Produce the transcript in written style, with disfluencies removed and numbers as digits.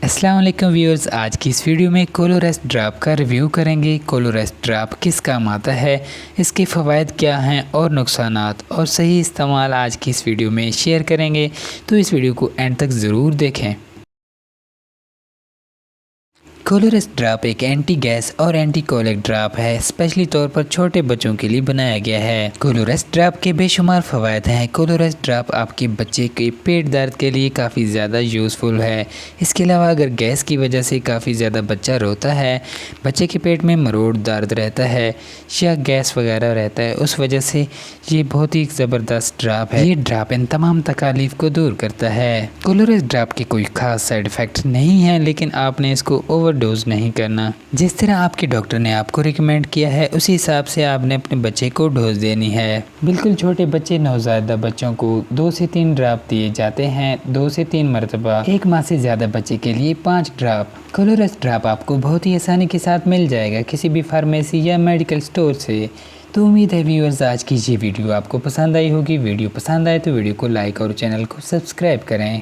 अस्सलाम वालेकुम व्यूअर्स, आज की इस वीडियो में कोलोरेस्ट ड्रॉप का रिव्यू करेंगे। कोलोरेस्ट ड्रॉप किस काम आता है, इसके फ़वाइद क्या हैं और नुकसानात और सही इस्तेमाल आज की इस वीडियो में शेयर करेंगे, तो इस वीडियो को एंड तक ज़रूर देखें। कोलोरेस्ट ड्रॉप एक एंटी गैस और एंटी कोलिक ड्रॉप है, स्पेशली तौर पर छोटे बच्चों के लिए बनाया गया है। कोलोरेस्ट ड्रॉप के बेशुमार फ़वाइद हैं। कोलोरेस्ट ड्रॉप आपके बच्चे के पेट दर्द के लिए काफ़ी ज़्यादा यूज़फुल है। इसके अलावा अगर गैस की वजह से काफ़ी ज़्यादा बच्चा रोता है, बच्चे के पेट में मरोड़ दर्द रहता है या गैस वगैरह रहता है, उस वजह से ये बहुत ही ज़बरदस्त ड्रॉप है। ये ड्रॉप इन तमाम तकालीफ को दूर करता है। कोलोरेस्ट ड्रॉप के कोई ख़ास साइड इफ़ेक्ट नहीं है, लेकिन आपने इसको ओवरडोज नहीं करना। जिस तरह आपके डॉक्टर ने आपको रिकमेंड किया है, उसी हिसाब से आपने अपने बच्चे को डोज देनी है। बिल्कुल छोटे बच्चे, नवजायदा बच्चों को 2 से 3 ड्रॉप दिए जाते हैं, 2 से 3 मरतबा। 1 माह से ज़्यादा बच्चे के लिए 5 ड्रॉप। कोलोरेस्ट ड्रॉप आपको बहुत ही आसानी के साथ मिल जाएगा किसी भी फार्मेसी या मेडिकल स्टोर से। तो उम्मीद है व्यूअर्स, आज की ये वीडियो आपको पसंद आई होगी। वीडियो पसंद आए तो वीडियो को लाइक और चैनल को सब्सक्राइब करें।